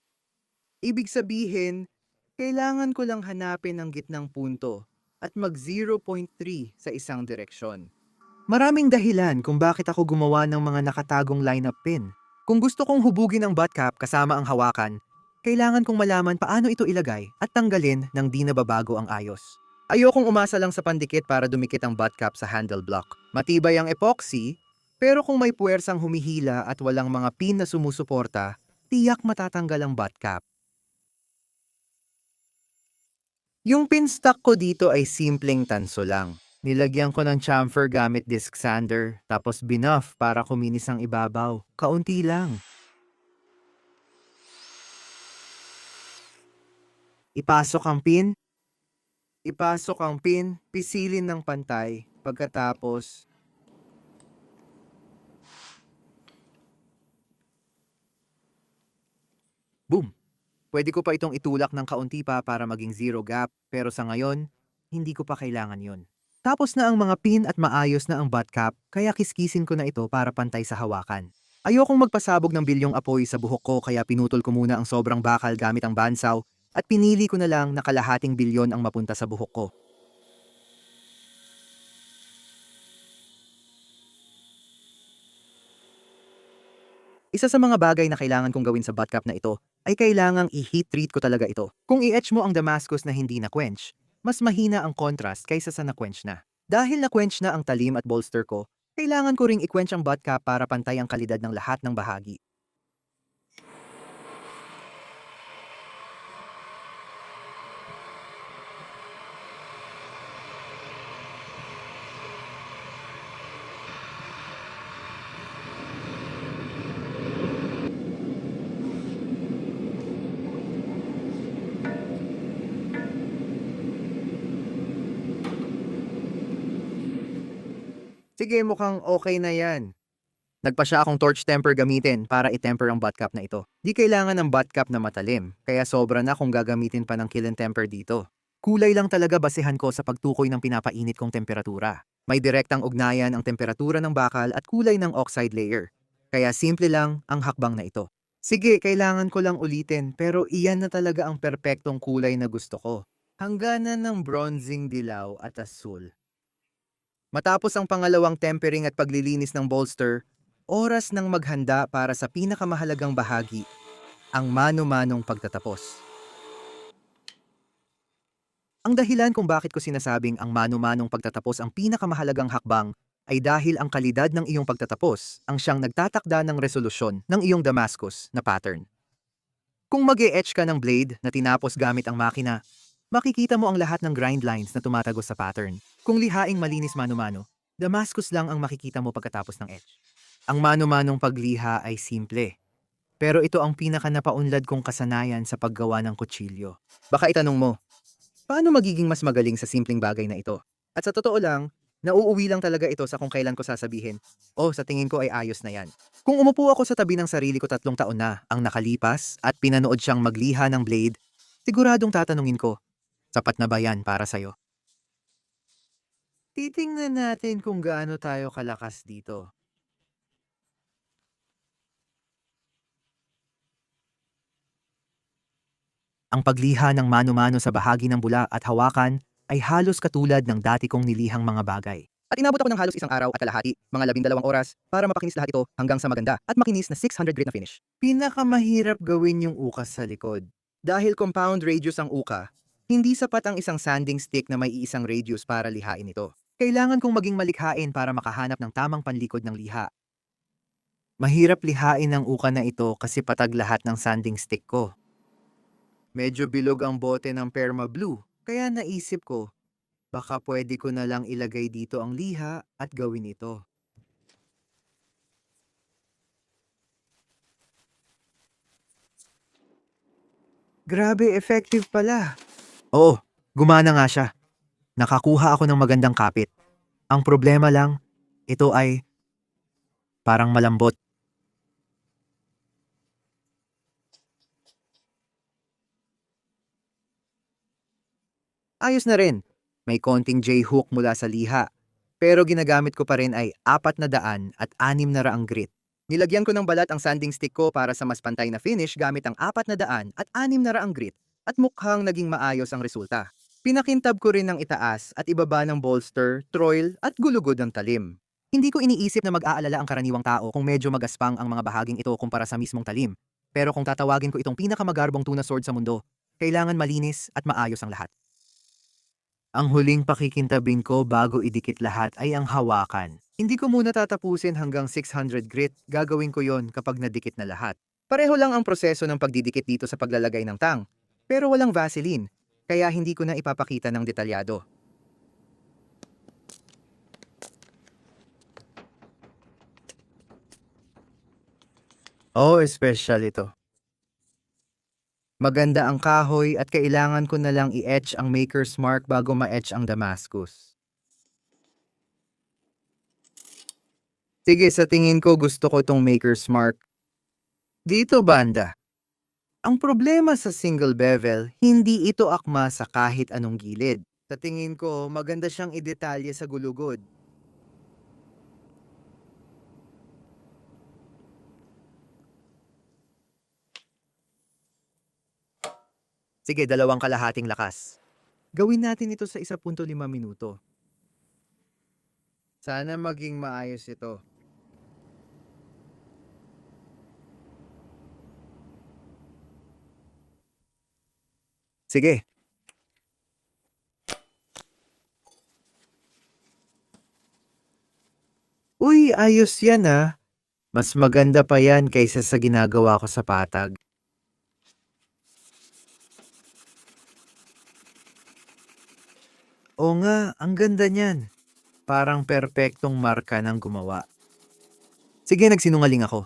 Ibig sabihin, kailangan ko lang hanapin ang gitnang punto at mag 0.3 sa isang direksyon. Maraming dahilan kung bakit ako gumawa ng mga nakatagong lineup pin. Kung gusto kong hubugin ang butt cap kasama ang hawakan, kailangan kong malaman paano ito ilagay at tanggalin nang di nababago ang ayos. Ayokong umasa lang sa pandikit para dumikit ang butt cap sa handle block. Matibay ang epoxy, pero kung may puwersang humihila at walang mga pin na sumusuporta, tiyak matatanggal ang butt cap. Yung pinstock ko dito ay simpleng tanso lang. Nilagyan ko ng chamfer gamit disc sander, tapos binuff para kuminis ang ibabaw. Kaunti lang. Ipasok ang pin. Ipasok ang pin, pisilin ng pantay. Pagkatapos, boom! Pwede ko pa itong itulak ng kaunti pa para maging zero gap, pero sa ngayon, hindi ko pa kailangan yon. Tapos na ang mga pin at maayos na ang butt cap, kaya kiskisin ko na ito para pantay sa hawakan. Ayokong magpasabog ng bilyong apoy sa buhok ko kaya pinutol ko muna ang sobrang bakal gamit ang bansaw at pinili ko na lang na kalahating bilyon ang mapunta sa buhok ko. Isa sa mga bagay na kailangan kong gawin sa butt cap na ito ay kailangang i-heat treat ko talaga ito. Kung i-etch mo ang Damascus na hindi na-quench, mas mahina ang contrast kaysa sa na-quench na. Dahil na-quench na ang talim at bolster ko, kailangan ko ring i-quench ang butt cap para pantay ang kalidad ng lahat ng bahagi. Sige, mukhang okay na yan. Nagpa siya akong torch temper gamitin para i-temper ang butt cap na ito. Di kailangan ng butt cap na matalim, kaya sobra na kung gagamitin pa ng kiln temper dito. Kulay lang talaga basehan ko sa pagtukoy ng pinapainit kong temperatura. May direktang ugnayan ang temperatura ng bakal at kulay ng oxide layer. Kaya simple lang ang hakbang na ito. Sige, kailangan ko lang ulitin pero iyan na talaga ang perpektong kulay na gusto ko. Hangganan ng bronzing dilaw at asul. Matapos ang pangalawang tempering at paglilinis ng bolster, oras nang maghanda para sa pinakamahalagang bahagi, ang mano-manong pagtatapos. Ang dahilan kung bakit ko sinasabing ang mano-manong pagtatapos ang pinakamahalagang hakbang ay dahil ang kalidad ng iyong pagtatapos ang siyang nagtatakda ng resolusyon ng iyong Damascus na pattern. Kung mag-e-etch ka ng blade na tinapos gamit ang makina, makikita mo ang lahat ng grind lines na tumatagos sa pattern. Kung lihaing malinis mano-mano, Damascus lang ang makikita mo pagkatapos ng etch. Ang mano-manong pagliha ay simple. Pero ito ang pinaka napaunlad kong kasanayan sa paggawa ng kutsilyo. Baka itanong mo, paano magiging mas magaling sa simpleng bagay na ito? At sa totoo lang, nauuwi lang talaga ito sa kung kailan ko sasabihin, oh, sa tingin ko ay ayos na yan. Kung umupo ako sa tabi ng sarili ko 3 taon na ang nakalipas at pinanood siyang magliha ng blade, siguradong tatanungin ko, Sapat na ba yan para sa'yo? Titingnan natin kung gaano tayo kalakas dito. Ang pagliha ng mano-mano sa bahagi ng bula at hawakan ay halos katulad ng dati kong nilihang mga bagay. At inabot ako ng halos isang araw at kalahati, mga 12 oras, para mapakinis lahat ito hanggang sa maganda at makinis na 600 grit na finish. Pinakamahirap gawin yung ukas sa likod. Dahil compound radius ang uka, hindi sapat ang isang sanding stick na may iisang radius para lihain ito. Kailangan kong maging malikhain para makahanap ng tamang panlikod ng liha. Mahirap lihain ang uka na ito kasi patag lahat ng sanding stick ko. Medyo bilog ang bote ng Perma Blue, kaya naisip ko, baka pwede ko na lang ilagay dito ang liha at gawin ito. Grabe, effective pala. Oo, gumana nga siya. Nakakuha ako ng magandang kapit. Ang problema lang, ito ay parang malambot. Ayos na rin. May konting J-hook mula sa liha. Pero ginagamit ko pa rin ay 400 at 600 grit. Nilagyan ko ng balat ang sanding stick ko para sa mas pantay na finish gamit ang 400 at 600 grit at mukhang naging maayos ang resulta. Pinakintab ko rin ng itaas at ibaba ng bolster, troil at gulugod ng talim. Hindi ko iniisip na mag-aalala ang karaniwang tao kung medyo magaspang ang mga bahaging ito kumpara sa mismong talim. Pero kung tatawagin ko itong pinakamagarbong tuna sword sa mundo, kailangan malinis at maayos ang lahat. Ang huling pakikintabing ko bago idikit lahat ay ang hawakan. Hindi ko muna tatapusin hanggang 600 grit, gagawin ko yon kapag nadikit na lahat. Pareho lang ang proseso ng pagdidikit dito sa paglalagay ng tang, pero walang Vaseline, kaya hindi ko na ipapakita ng detalyado. Oh, special ito. Maganda ang kahoy at kailangan ko na lang i-etch ang maker's mark bago ma-etch ang Damascus. Sige, sa tingin ko gusto ko itong maker's mark. Dito banda. Ang problema sa single bevel, hindi ito akma sa kahit anong gilid. Sa tingin ko, maganda siyang idetalye sa gulugod. Sige, 2 kalahating lakas. Gawin natin ito sa 1.5 minuto. Sana maging maayos ito. Sige. Uy, ayos yan ah. Mas maganda pa yan kaysa sa ginagawa ko sa patag. Oo nga, ang ganda niyan. Parang perpektong marka ng gumawa. Sige, nagsinungaling ako.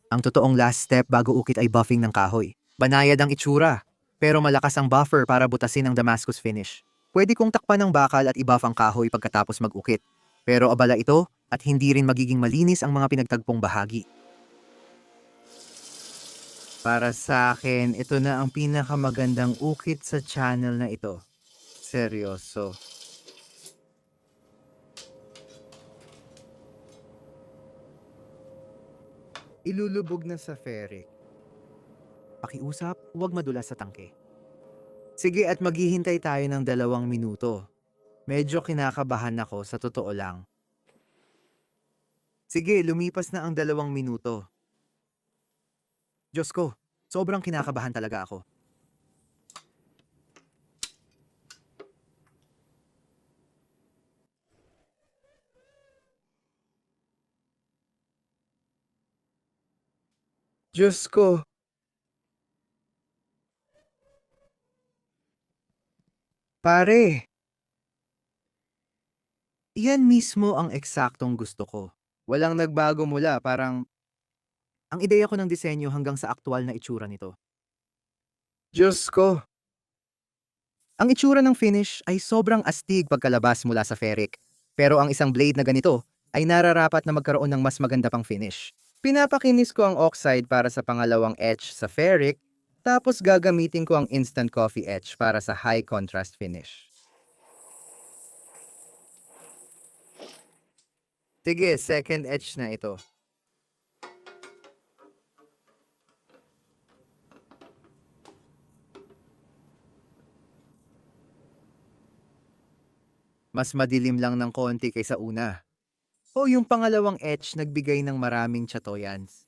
Ang totoong last step bago ukit ay buffing ng kahoy. Banayad ang itsura, pero malakas ang buffer para butasin ang Damascus finish. Pwede kong takpan ng bakal at i-buff ang kahoy pagkatapos mag-ukit. Pero abala ito at hindi rin magiging malinis ang mga pinagtagpong bahagi. Para sa akin, ito na ang pinakamagandang ukit sa channel na ito. Seryoso. Ilulubog na sa ferric. Pakiusap, huwag madulas sa tangke. Sige at maghihintay tayo ng 2 minuto. Medyo kinakabahan ako sa totoo lang. Sige, lumipas na ang 2 minuto. Diyos ko, sobrang kinakabahan talaga ako. Diyos ko. Pare, yan mismo ang eksaktong gusto ko. Walang nagbago mula, parang ang ideya ko ng disenyo hanggang sa aktual na itsura nito. Diyos ko. Ang itsura ng finish ay sobrang astig pagkalabas mula sa ferric. Pero ang isang blade na ganito ay nararapat na magkaroon ng mas maganda pang finish. Pinapakinis ko ang oxide para sa pangalawang etch sa ferric Tapos gagamitin ko ang instant coffee etch para sa high contrast finish. Sige, second etch na ito. Mas madilim lang ng konti kaysa una. O yung pangalawang etch nagbigay ng maraming chatoyans.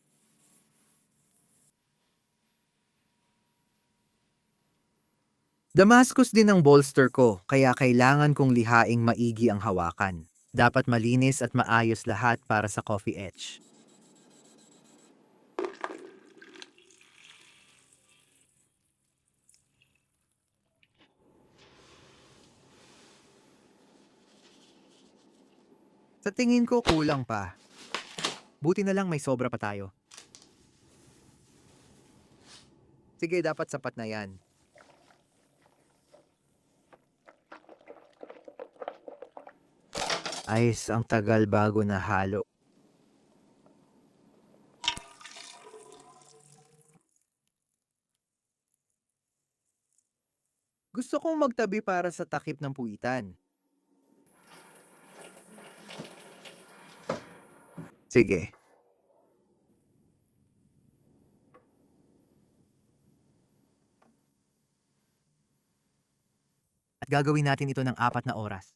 Damascus din ang bolster ko, kaya kailangan kong lihaing maigi ang hawakan. Dapat malinis at maayos lahat para sa coffee etch. Sa tingin ko kulang pa. Buti na lang may sobra pa tayo. Sige, dapat sapat na yan. Ayos, ang tagal bago na halo. Gusto kong magtabi para sa takip ng puwitan. Sige. At gagawin natin ito ng 4 na oras.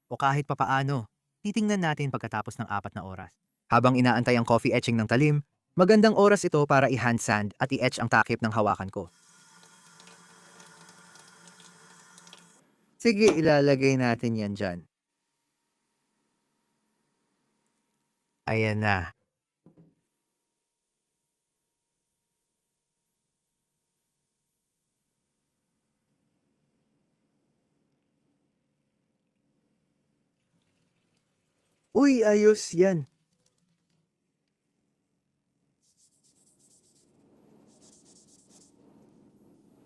O kahit papaano, titingnan natin pagkatapos ng 4 na oras. Habang inaantay ang coffee etching ng talim, magandang oras ito para i-hand sand at i-etch ang takip ng hawakan ko. Sige, ilalagay natin yan dyan. Ayan na. Uy, ayos yan.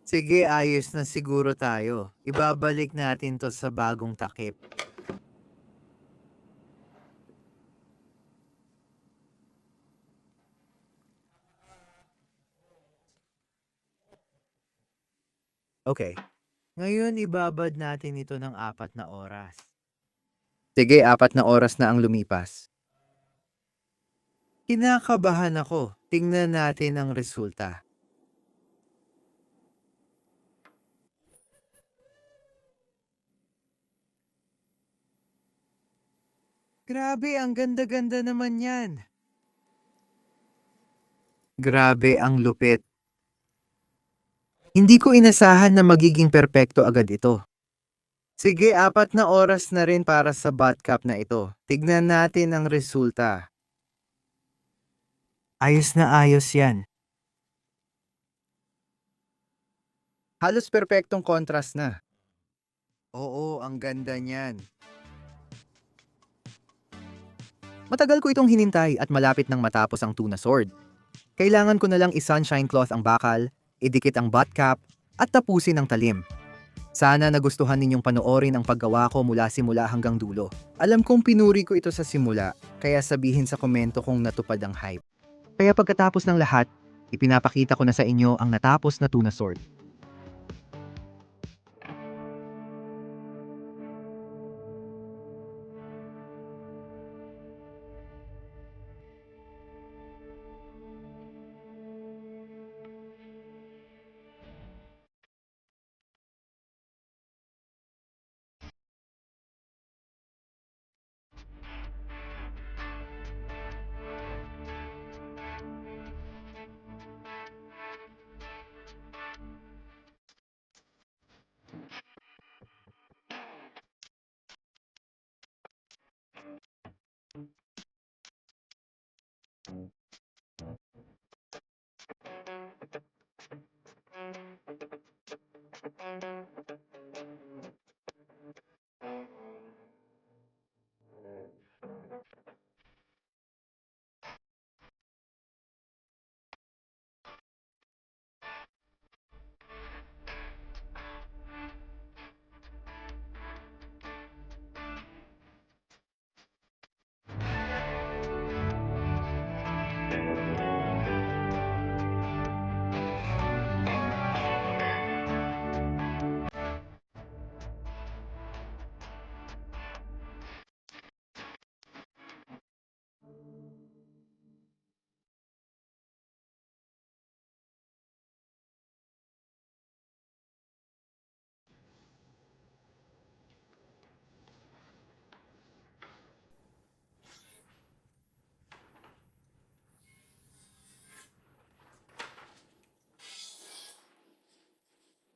Sige, ayos na siguro tayo. Ibabalik natin to sa bagong takip. Okay. Ngayon, ibabad natin ito ng 4 na oras. Sige, 4 na oras na ang lumipas. Kinakabahan ako. Tingnan natin ang resulta. Grabe, ang ganda-ganda naman yan. Grabe, ang lupit. Hindi ko inasahan na magiging perpekto agad ito. Sige, 4 na oras na rin para sa bot cup na ito. Tignan natin ang resulta. Ayos na ayos yan. Halos perpektong contrast na. Oo, ang ganda niyan. Matagal ko itong hinintay at malapit nang matapos ang tuna sword. Kailangan ko na lang i-sunshine cloth ang bakal, idikit ang butt cap, at tapusin ang talim. Sana nagustuhan ninyong panoorin ang paggawa ko mula simula hanggang dulo. Alam kong pinuri ko ito sa simula, kaya sabihin sa komento kung natupad ang hype. Kaya pagkatapos ng lahat, ipinapakita ko na sa inyo ang natapos na tuna sword.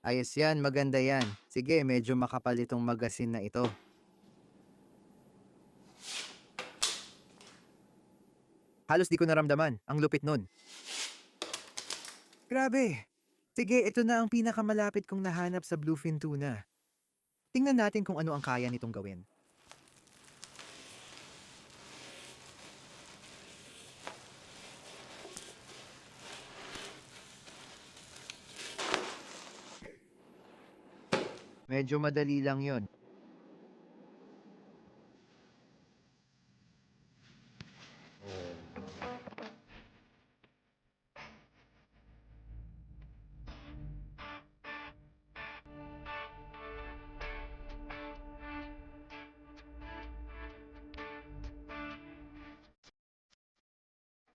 Ayos yan, maganda yan. Sige, medyo makapal itong magasin na ito. Halos di ko naramdaman. Ang lupit nun. Grabe! Sige, ito na ang pinakamalapit kong nahanap sa bluefin tuna. Tingnan natin kung ano ang kaya nitong gawin. Medyo madali lang yon.